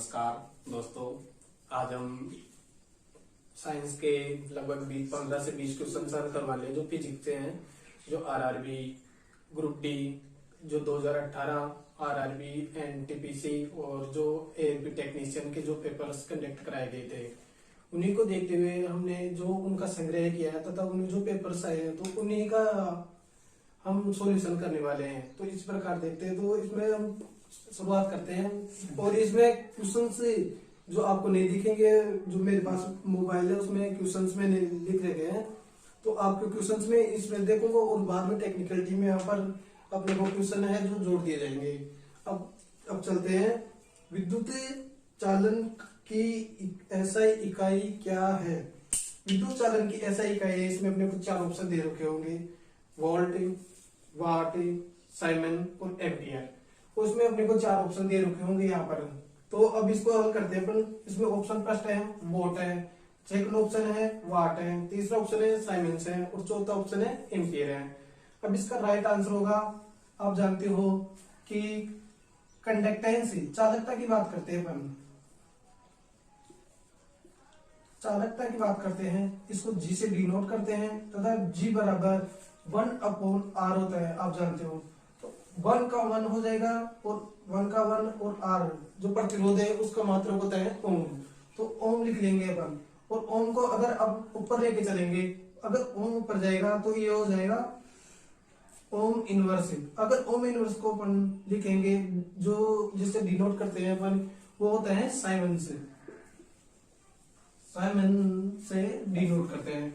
नमस्कार दोस्तों। आज हम साइंस के लगभग 15 से 20 क्वेश्चन सॉल्व करवा लें जो फिजिक्स से हैं, जो आरआरबी ग्रुप डी, जो 2018 आरआरबी एनटीपीसी और जो एएलपी टेक्नीशियन के जो पेपर्स कंडक्ट कराए गए थे, उन्हीं को देखते हुए हमने जो उनका संग्रह किया है तथा उन्हें जो पेपर्स आए हैं तो उन्हीं का हम सॉल्यूशन करने वाले हैं। तो इस प्रकार देखते हैं, तो इसमें हम शुरुआत करते हैं। और इसमें क्वेश्चंस जो आपको नहीं दिखेंगे, जो मेरे पास मोबाइल है उसमें क्वेश्चंस में लिख रखे हैं, तो आपके क्वेश्चंस में इसमें देखूंगा और बाद में टेक्निकलिटी में यहाँ पर अपने को क्वेश्चन है जो जोड़ दिए जाएंगे। अब चलते हैं। विद्युत चालन की एसआई इकाई क्या है? विद्युत चालन की एसआई इकाई है, इसमें अपने को 4 ऑप्शन दे रखे होंगे, वोल्ट, वाट, साइमन और एम्पियर। उसमें अपने को 4 ऑप्शन दे रखे होंगे यहाँ पर। तो अब इसको हल करते हैं अपन। इसमें ऑप्शन फर्स्ट है वोल्ट है, सेकंड ऑप्शन है वाट है, तीसरा ऑप्शन है साइमन्स है और चौथा ऑप्शन है एम्पियर है। अब इसका राइट आंसर होगा, आप जानते हो कि कंडक्टेंस, चालकता की बात करते हैं अपन, चालकता की बात करते हैं, इसको जी से डिनोट करते हैं तथा जी बराबर 1/r होता है, आप जानते हो। तो 1 का 1 हो जाएगा और 1 का 1 और r जो प्रतिरोध है उसका मात्रक होता है ओम। तो ओम लिख लेंगे अपन। और ओम को अगर अब ऊपर लेके चलेंगे, अगर ओम ऊपर जाएगा तो ये हो जाएगा ओम इनवर्स। अगर ओम इनवर्स को अपन लिखेंगे जो जिससे डिनोट करते हैं अपन, वो होता है साइमन से, साइमन से डिनोट करते हैं।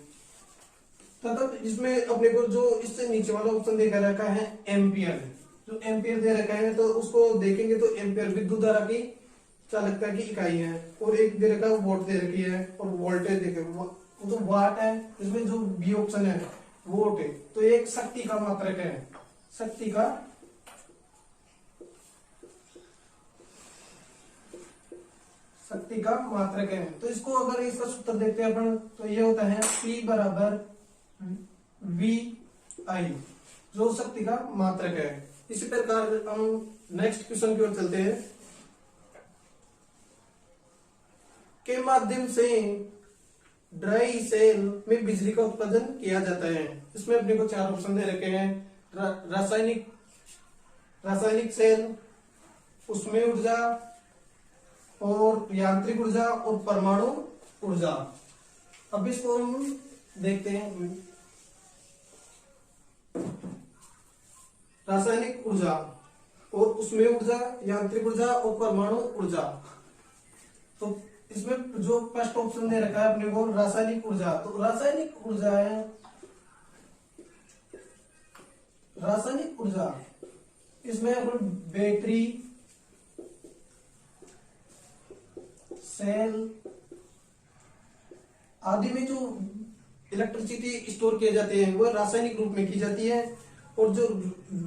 तथा इसमें अपने को जो इससे नीचे वाला ऑप्शन देखा रखा है एम्पियर, जो एम्पियर दे रखा है तो उसको देखेंगे तो एम्पियर विद्युत धारा की चालकता की इकाई है। और एक दे रखा है वोल्ट दे रखी है और वोल्टेज देखे तो वाट है। इसमें जो बी ऑप्शन है वोल्ट है, तो एक शक्ति का मात्रक है, शक्ति का मात्रक है। तो इसको अगर इसका सूत्र देखते हैं अपन, तो ये होता है P बराबर VI, जो शक्ति का मात्रक है। इसी प्रकार हम नेक्स्ट क्वेश्चन की ओर चलते हैं। के माध्यम से ड्राई सेल में बिजली का उत्पादन किया जाता है? इसमें अपने को 4 ऑप्शन दे रखे हैं, रासायनिक सेल, उसमें ऊर्जा और यांत्रिक ऊर्जा और परमाणु ऊर्जा। अब इसको हम देखते हैं। रासायनिक ऊर्जा और उसमें ऊर्जा, यांत्रिक ऊर्जा और परमाणु ऊर्जा। तो इसमें जो फर्स्ट ऑप्शन दे रखा है अपने को रासायनिक ऊर्जा, तो रासायनिक ऊर्जा है, रासायनिक ऊर्जा इसमें अपन बैटरी, सेल आदि में जो इलेक्ट्रिसिटी स्टोर किए जाते हैं वो रासायनिक रूप में की जाती है। और जो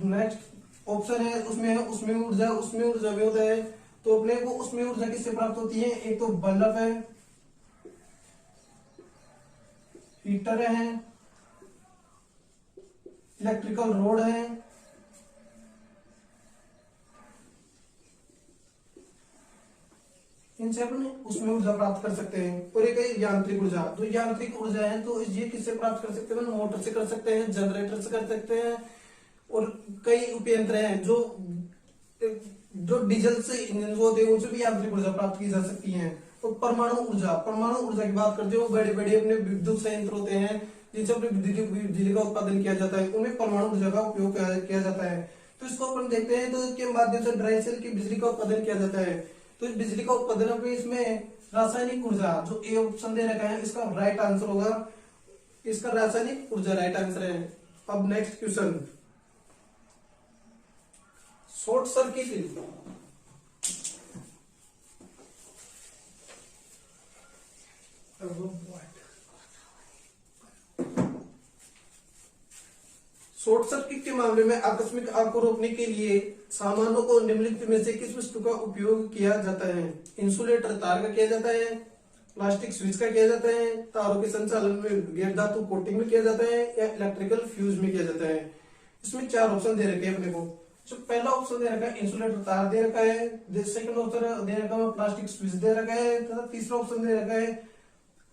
नेक्स्ट ऑप्शन है उसमें ऊर्जा में होता है, तो अपने को उसमें ऊर्जा किससे प्राप्त होती है? एक तो बल्ब है, हीटर है, इलेक्ट्रिकल रोड है, इनसे अपन उसमें ऊर्जा प्राप्त कर सकते हैं। और एक है यांत्रिक ऊर्जा, तो यांत्रिक ऊर्जा है तो ये किससे प्राप्त कर सकते हैं? मोटर से कर सकते हैं, जनरेटर से कर सकते हैं, और कई उपयंत्र हैं जो डीजल से इंजन होते हैं, उनसे भी यांत्रिक ऊर्जा प्राप्त की जा सकती है। तो परमाणु ऊर्जा की बात करते हो, बड़े बड़े अपने विद्युत संयंत्र होते हैं जिनसे अपने बिजली का उत्पादन किया जाता है, उनमें परमाणु ऊर्जा का उपयोग किया जाता है। तो इसको अपन देखते हैं, तो इसके माध्यम से ड्राई सेल की बिजली का उत्पादन किया जाता है। तो इस बिजली का उत्पादन में इसमें रासायनिक ऊर्जा, जो ए ऑप्शन दे रखा है, इसका राइट आंसर होगा, इसका रासायनिक ऊर्जा राइट आंसर है। अब next question, short circuit short circuit के मामले में आकस्मिक आग को रोकने के लिए सामानों को निम्नलिखित में से किस वस्तु का उपयोग किया जाता है? इंसुलेटर तार का किया जाता है, प्लास्टिक स्विच का किया जाता है, तारों के संचालन में गैर धातु कोटिंग में किया जाता है, या इलेक्ट्रिकल फ्यूज में किया जाता है? इसमें 4 ऑप्शन दे रखे हैं अपने को। जो पहला ऑप्शन दे रखा है इंसुलेटर तार दे रखा है, सेकंड ऑप्शन दे रखा है प्लास्टिक स्विच दे रखा है, तथा तीसरा ऑप्शन दे रखा है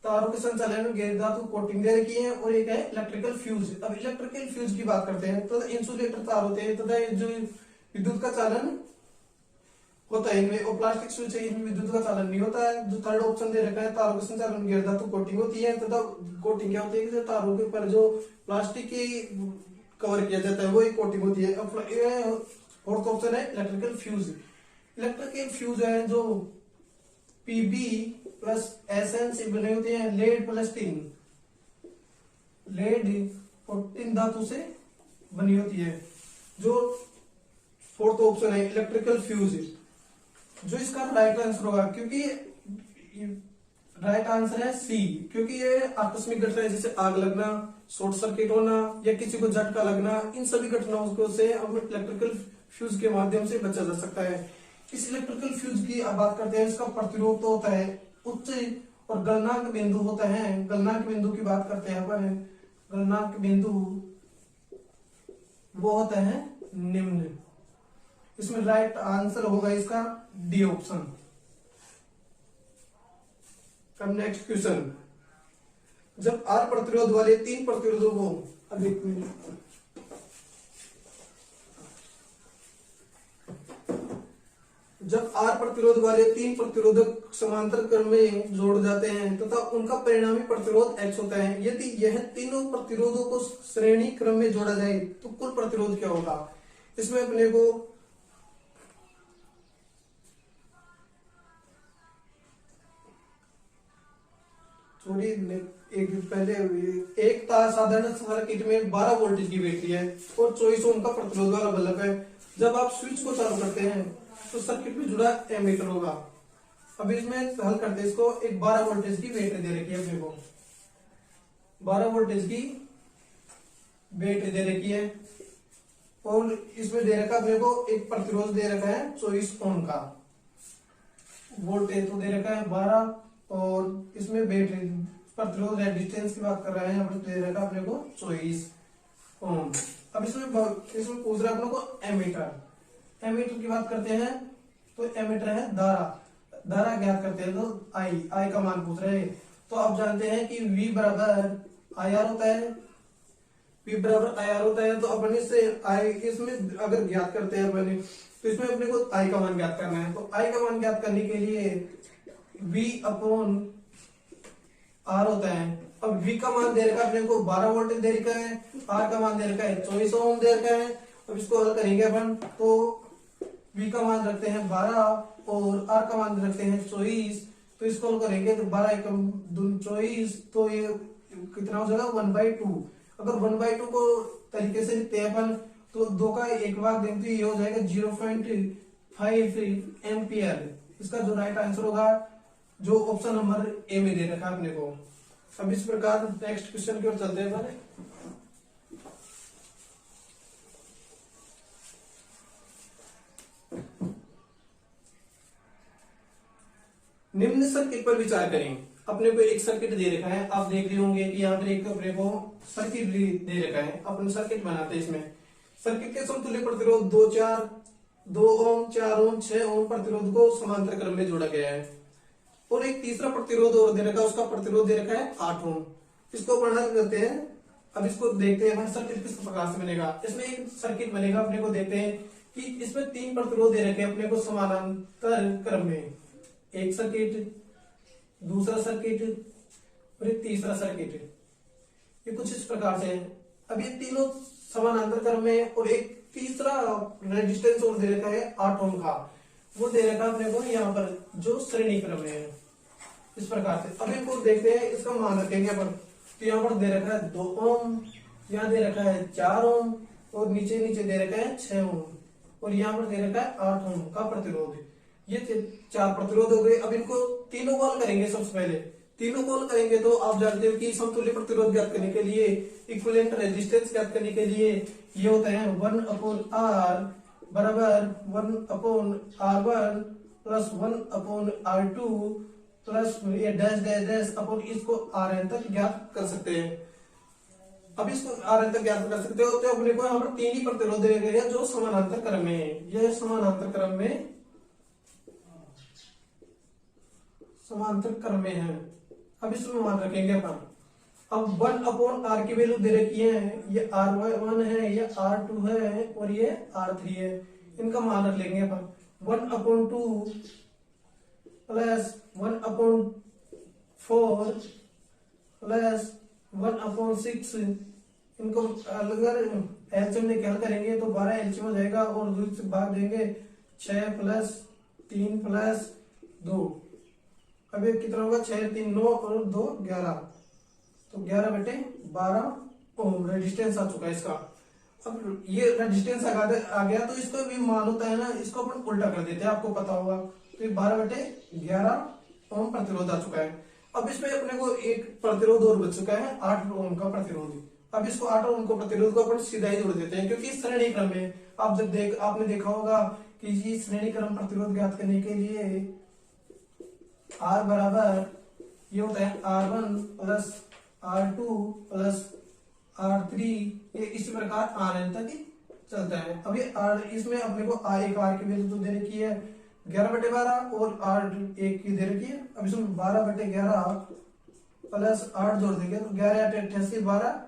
तारों के संचालन में गैर धातु कोटिंग दे रखी है, और एक है इलेक्ट्रिकल फ्यूज। अब इलेक्ट्रिकल फ्यूज की बात करते हैं तो इंसुलेटर तार होते हैं तथा जो विद्युत का चालन होता है इनमें, और प्लास्टिक स्विच है इनमें विद्युत का चालन नहीं होता है। जो थर्ड ऑप्शन दे रखा है तारों के संचालन में गैर धातु कोटिंग होती है, तथा कोटिंग क्या होती है कि तारों के ऊपर जो प्लास्टिक की कवर किया जाता है वो एक कोटिंग होती है। अब फोर्थ ऑप्शन है इलेक्ट्रिकल फ्यूज। इलेक्ट्रिकल फ्यूज है जो पीबी प्लस एसएन से बने होते हैं, लेड प्लस टिन, लेड और टिन धातु से बनी होती है। जो फोर्थ ऑप्शन है इलेक्ट्रिकल फ्यूज, जो इसका राइट आंसर होगा, क्योंकि राइट आंसर है सी, क्योंकि ये आकस्मिक घटनाएं जैसे आग लगना, शॉर्ट सर्किट होना या किसी को झटका लगना, इन सभी घटनाओं को से हम इलेक्ट्रिकल फ्यूज के माध्यम से बचा जा सकता है। इस इलेक्ट्रिकल फ्यूज की बात करते हैं, इसका प्रतिरोध तो होता है उच्च और गलनांक बिंदु होता है। गलनांक बिंदु की बात करते हैं अपन, गलनांक बिंदु वो होता है निम्न। इसमें राइट आंसर होगा इसका डी ऑप्शन। अब नेक्स्ट क्वेश्चन, जब आर प्रतिरोध वाले 3 प्रतिरोधों को, अब एक मिनट, जब आर प्रतिरोध वाले 3 प्रतिरोधक समांतर क्रम में जोड़ जाते हैं तथा उनका परिणामी प्रतिरोध X होता है, यदि यह तीनों प्रतिरोधों को श्रेणी क्रम में जोड़ा जाए तो कुल प्रतिरोध क्या होगा। इसमें अपने को एक पहले एक साधारण सर्किट में 12 वोल्टेज की बैटरी है और 24 ओम का प्रतिरोध वाला बल्ब है। जब आप स्विच को चालू करते हैं तो सर्किट में जुड़ा एमीटर होगा। अब इसमें हल करते हैं इसको, एक 12 वोल्टेज की बैटरी दे रखी है अपने को, 12 वोल्टेज की बैटरी दे रखी है, और इसमें दे रखा अपने को एक प्रतिरोध दे रखा है 24 ओम का, वोल्टेज तो दे रखा है 12, और इसमें बैटरी प्रतिरोध रेजिस्टेंस की बात कर रहे हैं, यहाँ दे रखा अपने को 24 ओम। अब इसमें पूछ रहा है अपने को एमीटर। एमीटर की बात करते हैं तो एमीटर है धारा ज्ञात करते हैं तो आई का मान पूछ रहे हैं। तो आप जानते हैं कि V बराबर IR होता है, V बराबर IR होता है, तो अपन इससे आई इसमें अगर ज्ञात करते हैं अपने, तो इसमें अपने को I का मान ज्ञात करना है। तो I का मान ज्ञात करने के लिए V अपॉन R होता है। अब V का मान दे रखा है अपने को 12 वोल्टेज दे रखा है, R का मान दे रखा है 24 ओम दे रखा है। अब इसको हल करेंगे अपन, तो V का मान रखते हैं 12 और R का मान रखते हैं 24, तो इसको हल करेंगे तो 12 एकम 24, तो ये कितना हो जाएगा 1/2। अगर 1/2 को तरीके से लिखते हैं अपन तो 2 का 1 भाग दें तो ये हो जाएगा 0.5 एम्पियर। इसका जो राइट आंसर होगा जो ऑप्शन नंबर ए में दे रखा है अपने को। अब इस प्रकार नेक्स्ट क्वेश्चन की ओर चलते हैं अपन। निम्न सर्किट पर विचार करें। अपने को एक सर्किट दे रखा है, आप देख रहे होंगे कि यहाँ पर एक अपने को सर्किट दे रखा है। अपन सर्किट बनाते हैं, इसमें सर्किट के समतुल्य प्रतिरोध 2 ओम 4 ओम 6 ओम प्रतिरोध को समांतर क्रम में जोड़ा गया है, और एक तीसरा प्रतिरोध और दे रखा है, उसका प्रतिरोध दे रखा है 8 ओम। इसको पढ़ना करते हैं। अब इसको देखते हैं सर्किट किस प्रकार से बनेगा। इसमें एक सर्किट बनेगा, अपने को देखते हैं कि इसमें 3 प्रतिरोध दे रखे हैं अपने को समानांतर क्रम में, एक सर्किट, दूसरा सर्किट और एक तीसरा सर्किट। ये कुछ इस प्रकार से है। अब ये तीनों समानांतर क्रम में, और एक तीसरा रेजिस्टेंस और दे रखा है 8 ओम का, वो दे रखा है अपने को यहाँ पर जो श्रेणी क्रम में है, इस प्रकार से। अब इनको देखते हैं, इसका मान रखेंगे अपन। तो यहाँ पर दे रखा है 2 ओम, यहाँ दे रखा है 4 ओम, और नीचे दे रखा है 6 ओम, और यहाँ पर दे रखा है 8 ओम का प्रतिरोध। ये 4 प्रतिरोध हो गए। अब इनको तीनों कॉल करेंगे। सबसे पहले तीनों कॉल करेंगे तो आप जानते हो कि समतुल्य प्रतिरोध ज्ञात करने के लिए, इक्विवेलेंट रेजिस्टेंस ज्ञात करने के लिए ये होता है 1/R बराबर 1/R1 प्लस 1/R2 प्लस ये डैश डैश डैश अपन इसको RN तक ज्ञात कर सकते हैं। अब इसको आर तक ज्ञात कर सकते हो। तो अपने को यहाँ पर तीन ही प्रतिरोध दिए गए हैं जो समानांतर क्रम में है। ये समानांतर क्रम में है। अब इसमें मान रखेंगे अपन। अब 1/r की वैल्यू दे रखी है, ये R1 है, ये R2 है और ये R3 है। इनका मान रख लेंगे अपन 1/2 प्लस 1/4 प्लस 1/6। इनको अगर एलसीएम निकाल करेंगे तो 12 एलसीएम हो जाएगा और 2 से भाग देंगे 6 प्लस 3 प्लस 2। अब ये कितना होगा, 6 3 9 और 2 11, तो 11/12 ओम रेजिस्टेंस आ चुका है इसका। अब ये रेजिस्टेंस आ गया तो इसको भी मान होता है ना, इसको अपन उल्टा कर देते हैं, आपको पता होगा। तो ये 12/11 ओम प्रतिरोध आ चुका है। अब इसमें अपने को एक प्रतिरोध और बच चुका है 8 ओम का प्रतिरोध। अब इसको 8 ओम को प्रतिरोध को अपन सीधा ही जोड़ देते हैं क्योंकि श्रेणी क्रम में आप जब आपने देखा होगा कि ये श्रेणी क्रम प्रतिरोध ज्ञात करने के लिए R बराबर ये होता है R1 plus R2 plus R3, ये इसी प्रकार Rn तक चलता है। अब ये इसमें अपने को एक R की वैल्यू तो दे रखी है 11/12 और R1 की दे रखी है। अब इसमें 12/11 प्लस 8 जोड़ देंगे तो 11 8 88 12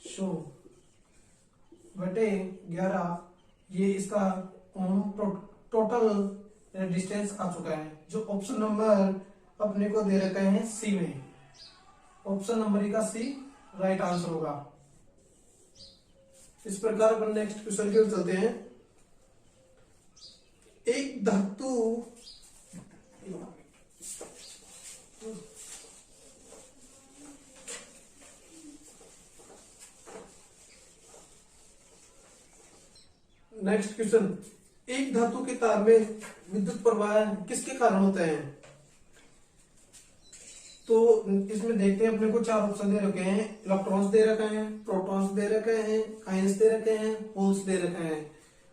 100/11। ये इसका टोटल रेजिस्टेंस आ चुका है, जो ऑप्शन नंबर अपने को दे रखा है सी में। ऑप्शन नंबर का सी राइट आंसर होगा। इस प्रकार अपन नेक्स्ट क्वेश्चन की ओर चलते हैं। एक धातु नेक्स्ट क्वेश्चन, एक धातु के तार में विद्युत प्रवाह किसके कारण होता है? तो इसमें देखते हैं, अपने को 4 ऑप्शन दे रखे हैं। इलेक्ट्रॉन्स दे रखे हैं, प्रोटॉन्स दे रखे हैं, आयंस दे रखे हैं, होल्स दे रखे हैं।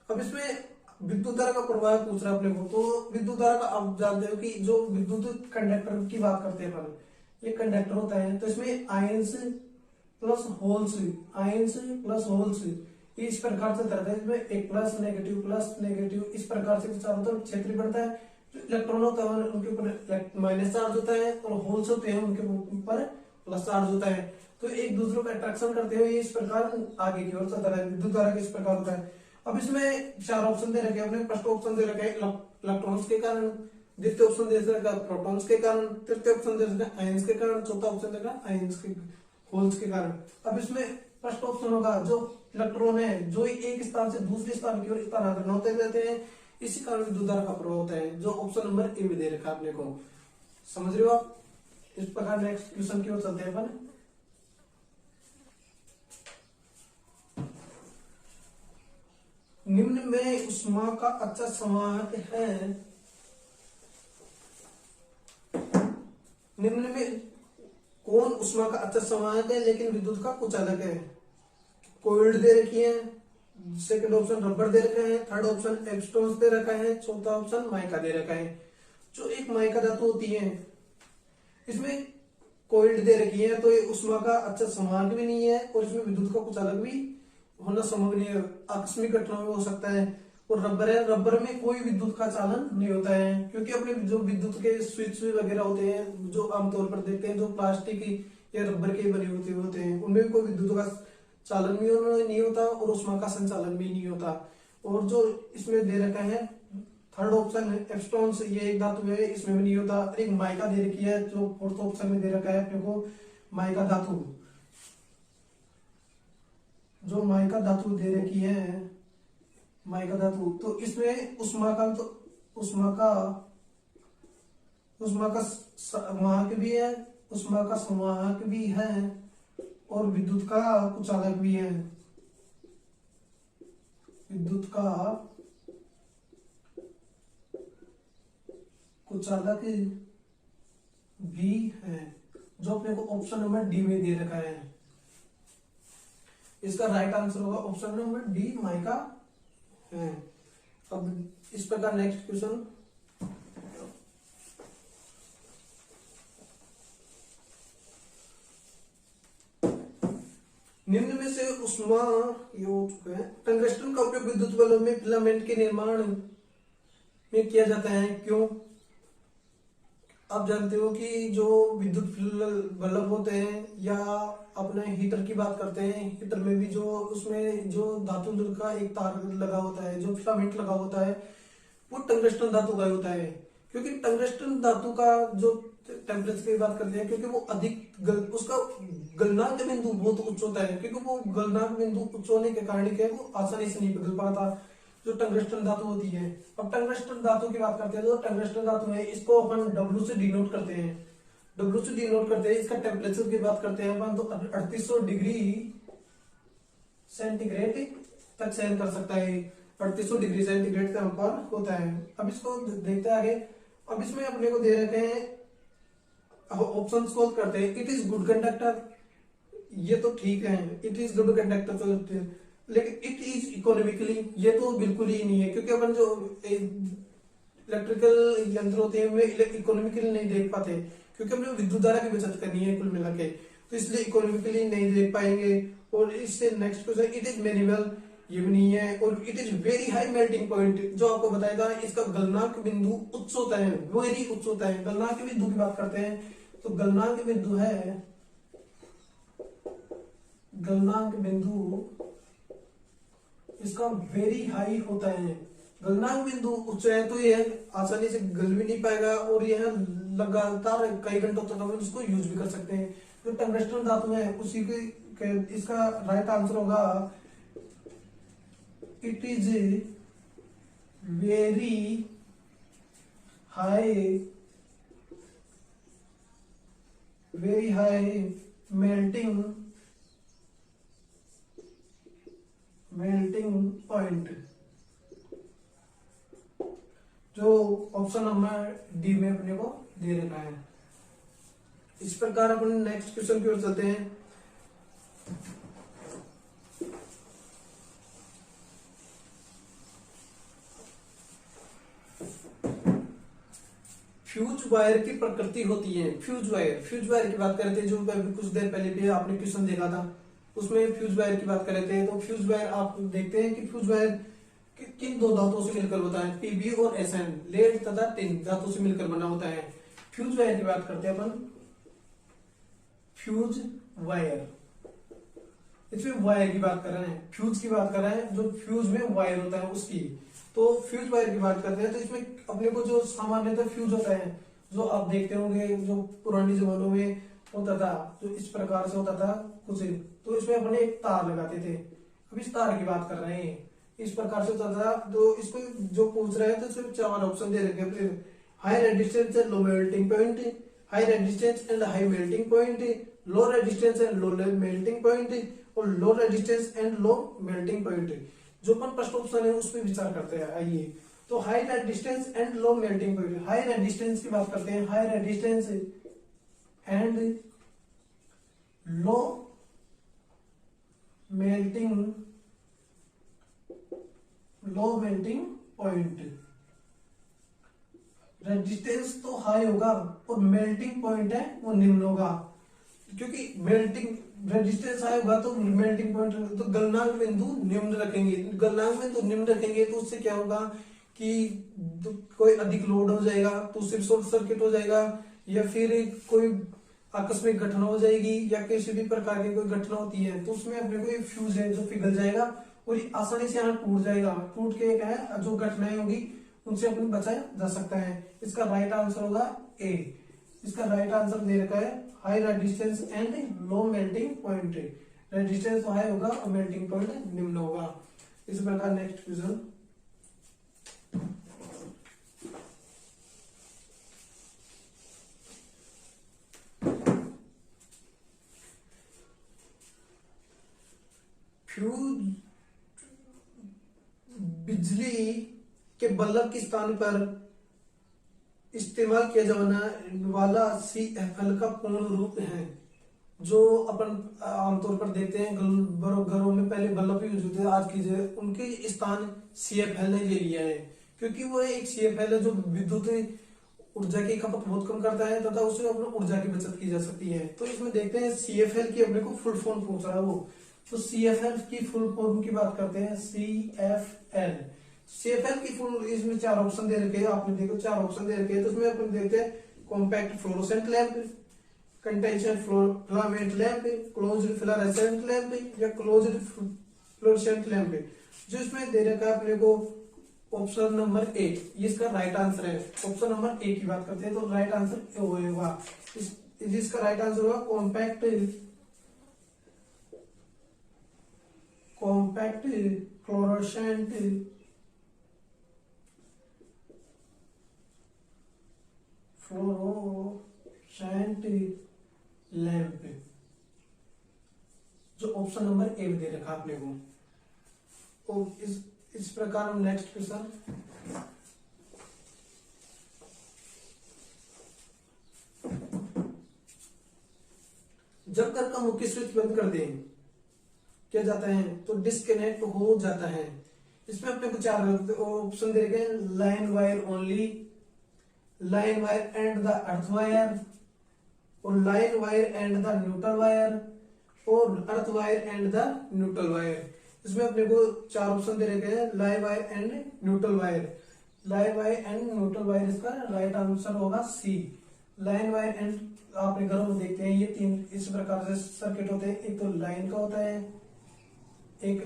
अब इसमें विद्युत धारा का प्रवाह पूछ रहा है अपने को। तो विद्युत धारा का आप जानते हो कि जो विद्युत कंडक्टर की बात करते हैं अपन, ये कंडक्टर होता है। तो इसमें आयंस प्लस होल्स इस प्रकार से चलता है। इसमें एक प्लस नेगेटिव इस प्रकार से चारों तरफ क्षेत्र बढ़ता है। इलेक्ट्रॉन होता है उनके ऊपर माइनस चार्ज होता है और होल्स होते हैं उनके ऊपर प्लस चार्ज होता है। तो एक दूसरे को अट्रैक्शन करते हुए इस प्रकार आगे की ओर चलता है। विद्युत धारा इस प्रकार होता है। अब इसमें 4 ऑप्शन दे रखे हैं अपने। फर्स्ट ऑप्शन दे रखे हैं इलेक्ट्रॉन्स के कारण, द्वितीय ऑप्शन दे रखा है प्रोटॉन्स के कारण, तृतीय ऑप्शन दे रखा है आयंस के कारण, चौथा ऑप्शन दे रखा है आयंस के होल्स के कारण। अब इसमें फर्स्ट ऑप्शन होगा, जो इलेक्ट्रॉन है जो एक स्थान से दूसरे स्थान की ओर स्थानांतरण होते रहते हैं, इसी कारण विद्युत धारा का प्रभाव होता है, जो ऑप्शन नंबर ए में दे रखा है अपने को। समझ रहे हो आप? इस प्रकार नेक्स्ट क्वेश्चन की ओर चलते हैं अपन। निम्न में ऊष्मा का अच्छा संवाहक है। निम्न में कौन ऊष्मा का अच्छा संवाहक है लेकिन विद्युत का कुछ अलग है? कोइल्ड दे रखी है, सेकंड ऑप्शन रबर दे रखा है, थर्ड ऑप्शन एब्स्टोन्स दे रखा है, चौथा ऑप्शन माइका दे रखा है। जो एक माइका धातु होती है, इसमें कोइल्ड दे रखी है, तो ये ऊष्मा का अच्छा संवाहक भी नहीं है और इसमें विद्युत का कुछ अलग भी होना संभव नहीं है, आकस्मिक घटना में हो सकता है। और रबर है, रबर में कोई विद्युत का चालन नहीं होता है, क्योंकि अपने जो विद्युत के स्विच वगैरह होते हैं जो आमतौर पर देखते हैं, जो प्लास्टिक या रबर के बने होते हैं, उनमें भी कोई विद्युत का चालन भी नहीं होता और ऊष्मा का संचालन भी नहीं होता। और जो इसमें दे रखा है थर्ड ऑप्शन एब्स्टोन्स, ये एक धातु है, इसमें भी नहीं होता। एक माइका दे रखी है, जो फोर्थ ऑप्शन में दे रखा है अपने को माइका धातु। जो माइका धातु दे रखी है माइका धातु, तो इसमें ऊष्मा का संवाहक भी है, ऊष्मा का संवाहक भी है और विद्युत का कुछ अलग भी है। विद्युत का कुछ अलग भी है, जो अपने को ऑप्शन नंबर डी में दे रखा है। इसका राइट आंसर होगा ऑप्शन नंबर डी माइका है। अब इस प्रकार नेक्स्ट क्वेश्चन, निम्न में से उष्मा ये हो चुका है। टंगस्टन का उपयोग विद्युत बल्ब में फिलामेंट के निर्माण में किया जाता है, क्यों? आप जानते हो कि जो विद्युत बल्ब होते हैं या अपने हीटर की बात करते हैं, हीटर में भी जो उसमें जो धातु का एक तार लगा होता है, जो फिलामेंट लगा होता है, वो टंगस्टन धातु का होता है। क्योंकि टंगस्टन धातु का जो टेम्परेचर की बात करते हैं, क्योंकि वो अधिक उसका गलनांक बिंदु बहुत उच्च होता है, क्योंकि वो गलनांक बिंदु उच्च होने के कारण क्या है, वो आसानी से नहीं पिघल पाता, जो टंगस्टन धातु होती है। अब टंगस्टन धातु की बात करते हैं, तो टंगस्टन धातु है, इसको अपन डब्ल्यू से डिनोट करते हैं, डब्ल्यू से डिनोट करते हैं। इसका टेम्परेचर की बात करते हैं अपन, तो 3800 डिग्री सेंटीग्रेड तक सहन कर सकता है, 3800 डिग्री सेंटीग्रेड तापमान होता है। अब इसको देखते हैं आगे। अब इसमें अपने को दे रखे हैं, ऑप्शन सोल्व करते हैं। इट इज गुड कंडक्टर, ये तो ठीक है, इट इज गुड कंडक्टर, तो लेकिन इट इज इकोनॉमिकली, ये तो बिल्कुल ही नहीं है, क्योंकि अपन जो इलेक्ट्रिकल यंत्र होते हैं उनमें इकोनॉमिकली नहीं देख पाते, क्योंकि हमें विद्युत धारा की बचत करनी है कुल मिला के, तो इसलिए इकोनॉमिकली नहीं देख पाएंगे। और इससे next question, it is minimal, ये भी नहीं है। और it is very high melting point, जो आपको बताएगा इसका गलनांक बिंदु उच्च होता है, वेरी उच्च होता है। गलनांक बिंदु की बात करते हैं, तो गलनांक बिंदु है, गलनांक बिंदु इसका वेरी हाई होता है। गलनांक बिंदु उच्च है तो यह आसानी से गल भी नहीं पाएगा, और यह लगातार कई घंटों तक हम इसको यूज भी कर सकते हैं। जो टंगस्टन धातु है उसी के इसका राइट आंसर होगा, it is very high melting point, जो ऑप्शन नंबर डी में अपने को दे रखा है। इस प्रकार अपन नेक्स्ट क्वेश्चन की ओर चलते हैं। फ्यूज वायर की प्रकृति होती है। फ्यूज वायर की बात करते हैं, जो कुछ देर पहले भी आपने क्वेश्चन देखा था, उसमें फ्यूज वायर की बात कर रहे थे। तो फ्यूज वायर आप देखते हैं कि फ्यूज वायर किन दो धातुओं से मिलकर होता है, पीबी और एसएन, लेड तथा टिन धातु से मिलकर बना होता है। फ्यूज वायर की बात करते हैं अपन, फ्यूज वायर, इसमें वायर की बात कर रहे हैं, फ्यूज की बात कर रहे हैं, जो फ्यूज में वायर होता है उसकी। तो फ्यूज वायर की बात करते हैं, तो इसमें अपने को जो सामान्यतः फ्यूज होता है, जो आप देखते होंगे जो पुरानी जमानों में होता था, जो इस प्रकार से होता था कुछ, तो इसमें अपने एक तार लगाते थे। अब इस तार की बात कर रहे हैं, इस प्रकार से होता था। तो इसको जो पूछ रहे हैं, तो इसमें 4 ऑप्शन दे रखे हैं, high resistance and low melting point, high resistance and high melting point, low resistance and low melting point, और low resistance and low melting point. जो अपन फर्स्ट ऑप्शन है उस पर विचार करते हैं। आइए, तो high resistance and low melting point, high resistance की बात करते हैं, high resistance and low melting point. Resistance तो हाई होगा और मेल्टिंग पॉइंट है वो निम्न होगा, क्योंकि मेल्टिंग रेजिस्टेंस हाई होगा तो मेल्टिंग पॉइंट, तो गलनांक बिंदु निम्न रखेंगे। गलनांक बिंदु निम्न रखेंगे तो उससे क्या होगा कि कोई अधिक लोड हो जाएगा तो उससे शॉर्ट सर्किट हो जाएगा, या फिर कोई आकस्मिक घटना हो जाएगी, या किसी भी प्रकार की कोई घटना होती है तो उसमें अपने को एक फ्यूज है जो पिघल जाएगा और आसानी से यहाँ टूट जाएगा। टूट के क्या है, जो घटनाएं होगी उनसे अपन बचाया जा सकता है। इसका राइट आंसर होगा ए। इसका राइट आंसर दे रखा है, high resistance and low melting point. Resistance तो हाई होगा और मेल्टिंग पॉइंट निम्न होगा। इस प्रकार नेक्स्ट क्वेश्चन, फ्यूज बिजली के बल्ब के स्थान पर इस्तेमाल किया जाने वाला CFL का पूर्ण रूप है। जो अपन आमतौर पर देखते हैं घरों में पहले बल्ब यूज होते थे, आज की उनके स्थान CFL ने ले लिया है, क्योंकि वो एक CFL है जो विद्युत ऊर्जा की खपत बहुत कम करता है तथा उससे अपनी ऊर्जा की बचत की जा सकती है। तो इसमें देखते हैं CFL की अपने को फुल फॉर्म पूछ रहा है वो, तो CFL की फुल फॉर्म की बात करते हैं, CFL। CFL की फुल, इसमें 4 ऑप्शन दे रखे हैं, आपने देखो 4 ऑप्शन दे रखे हैं, तो उसमें अपन देखते हैं compact fluorescent lamp, contention filament lamp, closed fluorescent lamp या क्लोज्ड फ्लोरोसेंट लैंप। जो इसमें दे रखा है अपने को ऑप्शन नंबर ए, इसका राइट आंसर है। ऑप्शन नंबर ए की बात करते हैं, तो राइट आंसर होगा जिसका राइट आंसर होगा कॉम्पैक्ट फ्लोरोसेंट लैंप, जो ऑप्शन नंबर ए में दे रखा आपने को। और इस प्रकार हम नेक्स्ट क्वेश्चन, जब घर का मुख्य स्विच बंद कर दें क्या जाता है, तो डिस्कनेक्ट हो जाता है। इसमें अपने को 4 ऑप्शन दे रखे हैं, line wire only, line wire and the earth wire, और line wire and the neutral wire, और earth wire and the neutral wire. इसमें अपने को 4 ऑप्शन दे रखे हैं, line wire and neutral wire. Line wire and neutral wire, इसका right answer होगा सी। लाइन वायर एंड, आपने घरों में देखते हैं ये 3 इस प्रकार से सर्किट होते हैं, एक तो लाइन का होता है, एक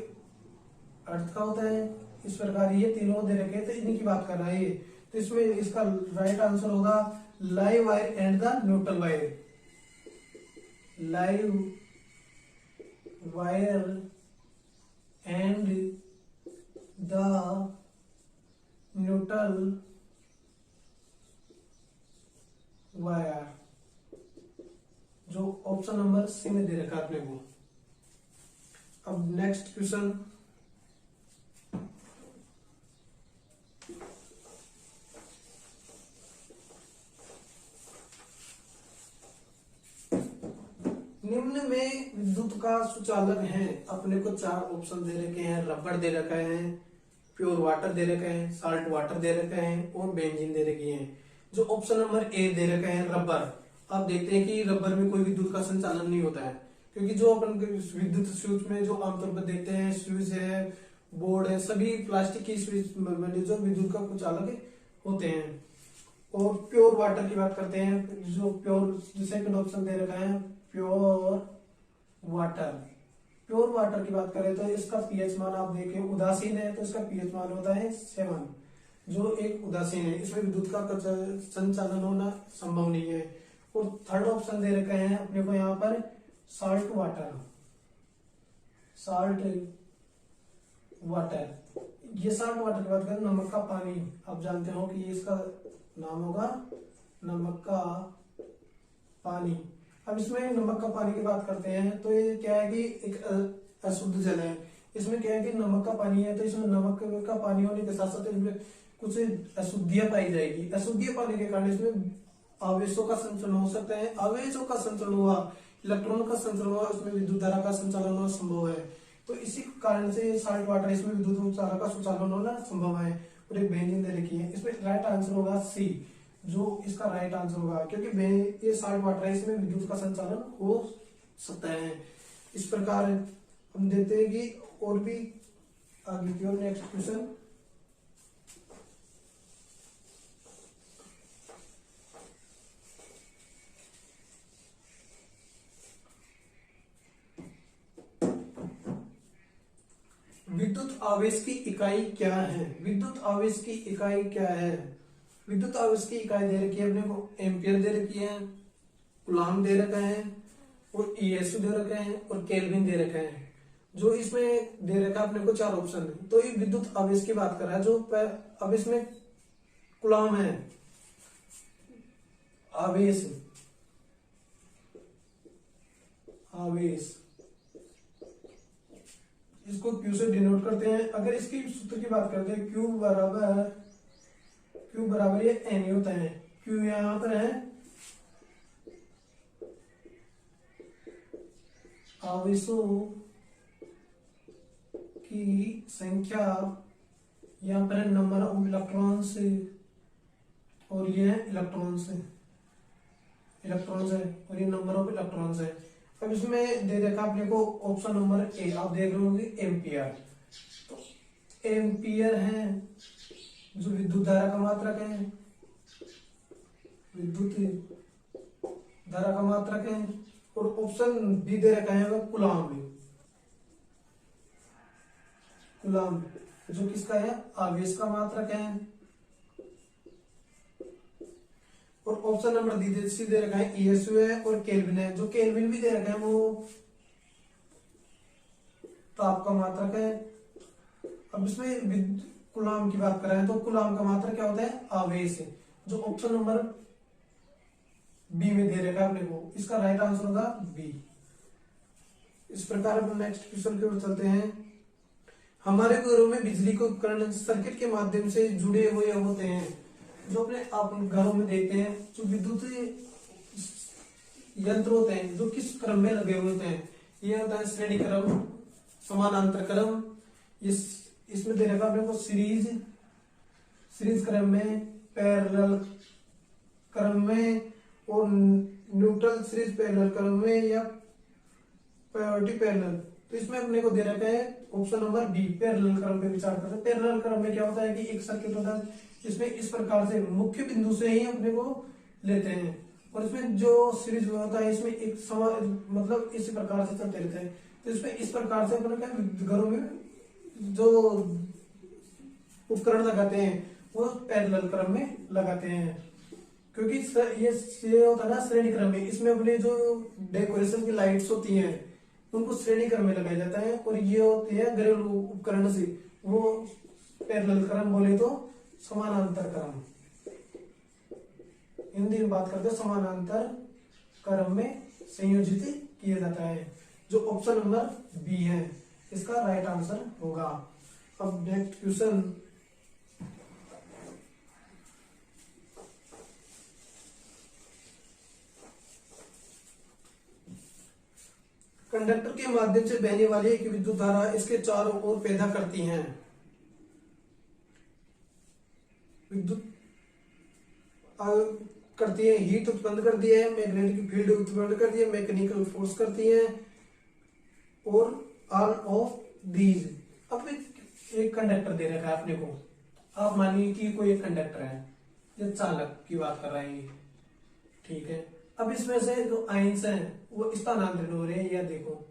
अर्थ का होता है, इस प्रकार ये तीनों दे रखे हैं, तो इन्हीं की बात कर रहा है ये। तो इसमें इसका राइट आंसर होगा live wire and the neutral wire. Live wire and the neutral wire, जो ऑप्शन नंबर सी में दे रखा है अपने को। अब नेक्स्ट क्वेश्चन, निम्न में विद्युत का सुचालक है, अपने को 4 ऑप्शन दे रखे हैं, रबड़ दे रखा है, प्योर वाटर दे रखा है, साल्ट वाटर दे रखा है, और बेंजीन दे रखी है। जो ऑप्शन नंबर ए दे रखा है रबर, आप देखते हैं कि रबर में कोई विद्युत का संचालन नहीं होता है, क्योंकि जो अपन विद्युत स्विच में जो आमतौर पर देखते हैं, स्विच है, बोर्ड है, सभी प्लास्टिक की स्विच जो विद्युत का कुचालक होते हैं। और प्योर वाटर की बात करते हैं, जो प्योर सेकंड ऑप्शन दे रखा है प्योर वाटर। प्योर वाटर की बात करें तो इसका पीएच मान आप देखें उदासीन है, तो इसका पीएच मान होता है 7, जो एक उदासीन है, इसमें विद्युत का संचालन होना संभव नहीं है। और थर्ड ऑप्शन दे रखे हैं अपने को यहाँ पर साल्ट वाटर। साल्ट वाटर, ये साल्ट वाटर की बात करें, नमक का पानी, आप जानते हो कि इसका नाम होगा नमक का पानी। अब इसमें नमक का पानी की बात करते हैं, तो ये क्या है कि एक अशुद्ध जल है। इसमें क्या है कि नमक का पानी है, तो इसमें नमक का पानी होने के साथ साथ इसमें कुछ अशुद्धियां पाई जाएगी। अशुद्धियां पाने के कारण इसमें आवेशों का संचलन हो सकता है। आवेशों का संचलन हुआ, इलेक्ट्रॉन का संचलन हुआ, उसमें विद्युत धारा का संचालन होना संभव है। तो इसी कारण से साल्ट वाटर, इसमें विद्युत धारा का संचालन होना संभव है। और एक बेंजीन दे रखी है, इसमें राइट आंसर होगा सी, जो इसका राइट आंसर होगा, क्योंकि ये साल्ट वाटर है, इसमें विद्युत का संचालन हो सकता है। इस प्रकार हम देखते हैं कि और भी आगे की ओर नेक्स्ट क्वेश्चन, विद्युत आवेश की इकाई क्या है? विद्युत आवेश की इकाई क्या है? विद्युत आवेश की इकाई दे रखी है अपने को, एम्पियर दे रखी है, कूलॉम दे रखा है, और ईएसयू दे रखा है, और केल्विन दे रखा है। जो इसमें दे रखा है अपने को 4 ऑप्शन है, तो ये विद्युत आवेश की बात कर रहा है। जो अब इसमें कूलॉम है, आवेश, आवेश इसको Q से डिनोट करते हैं। अगर इसकी सूत्र की बात करते हैं, Q बराबर ये N होता है। Q यहां पर है आवेशों की संख्या, यहां पर है नंबर ऑफ इलेक्ट्रॉन्स, और ये है इलेक्ट्रॉन्स है, और ये नंबर ऑफ इलेक्ट्रॉन्स है। अब इसमें दे रखा अपने को ऑप्शन नंबर ए, आप देख रहे होंगे एम्पियर। तो एम्पियर है जो विद्युत धारा का मात्रक है, विद्युत धारा का मात्रक है। और ऑप्शन बी दे रखा है कूलाम्ब, कूलाम्ब जो किसका है, आवेश का मात्रक है। और ऑप्शन नंबर सी दे रखा है ईएसयू है और केल्विन है, जो केल्विन भी दे रखा है वो ताप का मात्रक है। अब इसमें कूलाम्ब की बात कर रहे हैं तो कूलाम्ब का मात्रक क्या होता है, आवेश है, जो ऑप्शन नंबर बी में दे रखा है अपने को, इसका राइट आंसर होगा बी। इस प्रकार अब नेक्स्ट क्वेश्चन की ओर चलते हैं। हमारे घरों में बिजली के उपकरण सर्किट के माध्यम से जुड़े हुए होते हैं, जो अपने आप घरों में देखते हैं। जो विद्युत यंत्र होते हैं जो किस क्रम में लगे हुए होते हैं, ये होता है श्रेणी क्रम, समानांतर क्रम, इसमें दे रखा अपने को सीरीज क्रम में, पैरेलल क्रम में और न्यूट्रल सीरीज पैरेलल क्रम में या प्रायोरिटी पैरेलल। तो इसमें अपने को दे रखा है ऑप्शन नंबर बी, पैरेलल क्रम पे विचार करते हैं। पैरेलल क्रम में क्या होता है कि एक सर्किट होता है, इसमें इस प्रकार से मुख्य बिंदु से ही अपने को लेते हैं, और इसमें जो सीरीज में होता है इसमें एक समान मतलब इसी प्रकार से चलते रहते हैं। तो इसमें इस प्रकार से अपने क्या घरों में जो उपकरण लगाते हैं वो पैरेलल क्रम में लगाते हैं, क्योंकि ये होता है ना श्रेणी क्रम में। इसमें अपने जो डेकोरेशन की लाइट्स होती हैं उनको श्रेणी क्रम में लगाया जाता है, और ये होती है घरेलू उपकरण से वो पैरेलल क्रम, बोले तो समानांतर क्रम, हिंदी में बात करते हैं समानांतर क्रम में संयोजित किया जाता है, जो ऑप्शन नंबर बी है इसका राइट आंसर होगा। अब नेक्स्ट क्वेश्चन, कंडक्टर के माध्यम से बहने वाली एक विद्युत धारा इसके चारों ओर पैदा करती है। विद्युत करती है, हीट उत्पन्न करती है, मैग्नेटिक फील्ड उत्पन्न करती है, मैकेनिकल फोर्स करती है, और ऑल ऑफ दीज। अब एक कंडक्टर दे रखा है अपने को, आप मानिए कि कोई एक कंडक्टर है, ये चालक की बात कर रहे हैं, ठीक है। अब इसमें से जो आयंस हैं वो स्थानांतरित हो रहे हैं, या देखो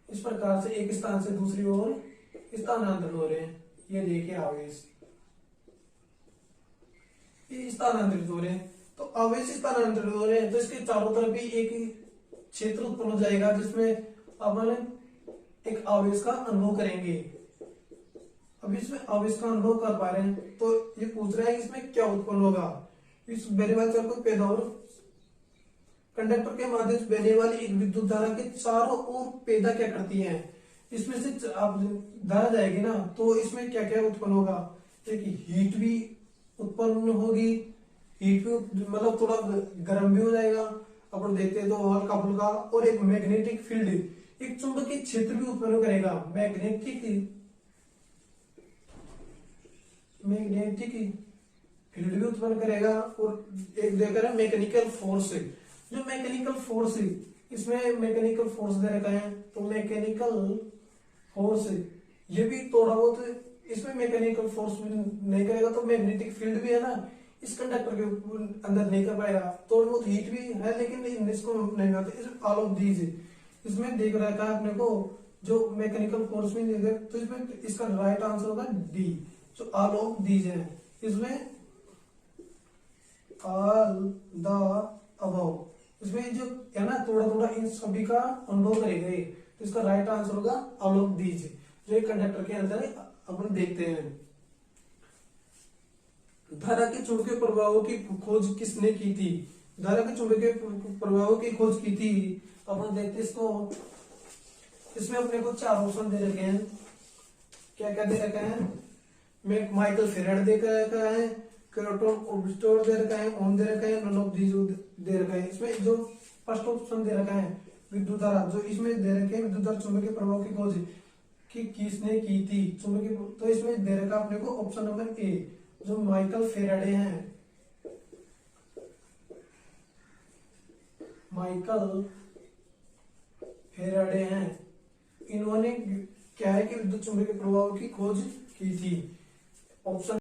इस प्रकार से एक स्थान से दूसरी ओर स्थानांतरित हो रहे हैं, ये देखिए आवेश ये स्थानांतरित हो रहे हैं। तो आवेश स्थानांतरित हो रहे हैं तो इसके चारों तरफ भी एक क्षेत्र उत्पन्न हो जाएगा, जिसमें अपन एक आवेश का अनुभव करेंगे। अब इसमें आवेश का अनुभव कर पा रहे हैं तो ये पूछ रहा है इसमें क्या उत्पन्न होगा, इस वेरिएबल चर को पैदा और कंडक्टर के माध्यम से बहने वाली एक विद्युत धारा के चारों ओर पैदा क्या करती है। इसमें से आप धारा जाएगी ना तो इसमें क्या क्या उत्पन्न होगा, देखिए हीट भी उत्पन्न होगी, हीट भी मतलब थोड़ा गर्म भी हो जाएगा, अपन देखते हैं तो हल्का फुल्का, और एक मैग्नेटिक फील्ड, एक चुंबकीय क्षेत्र भी उत्पन्न करेगा, मैग्नेटिक फील्ड भी उत्पन्न करेगा, और एक देकर मैकेनिकल फोर्स, जो मैकेनिकल फोर्स है इसमें मैकेनिकल फोर्स दे रखा है, तो मैकेनिकल फोर्स ये भी थोड़ा बहुत इसमें मैकेनिकल फोर्स नहीं करेगा, तो मैग्नेटिक फील्ड भी है ना इस कंडक्टर के अंदर नहीं कर पाएगा, थोड़ी बहुत हीट भी है लेकिन इसको नहीं आता। ऑल ऑफ दीज इसमें देख रखा है अपने को जो मैकेनिकल फोर्स भी नहीं देगा, तो इसमें इसका राइट आंसर होगा डी, जो ऑल ऑफ दीज है। इसमें ऑल द अबव, इसमें जो है ना थोड़ा थोड़ा इन सभी का अनुभव करेगा, तो इसका राइट आंसर होगा ऑल ऑफ दीज, जो एक कंडक्टर के अंदर अपन देखते हैं। धारा के चुंबकीय प्रभावों की खोज किसने की थी, धारा के चुंबकीय प्रभावों की खोज की थी, अपन देखते इसको। इसमें अपने को चार ऑप्शन दे रखे हैं, क्या क्या दे रखा है, माइकल फेराडे दे रखा है, कैरोटन ओब्स्टोर दे रखा है, ओम दे रखा है, नन ऑफ दीज दे रखा है। इसमें जो फर्स्ट ऑप्शन दे रखा है विद्युत धारा, जो इसमें दे रखे हैं विद्युत धारा चुंबकीय प्रभाव की खोज कि किसने की थी चुंबकीय, तो इसमें दे रखा अपने को ऑप्शन नंबर ए, जो माइकल फेराडे हैं, माइकल फेराडे हैं। इन्होंने क्या है कि विद्युत चुंबकीय प्रभाव की खोज की थी। ऑप्शन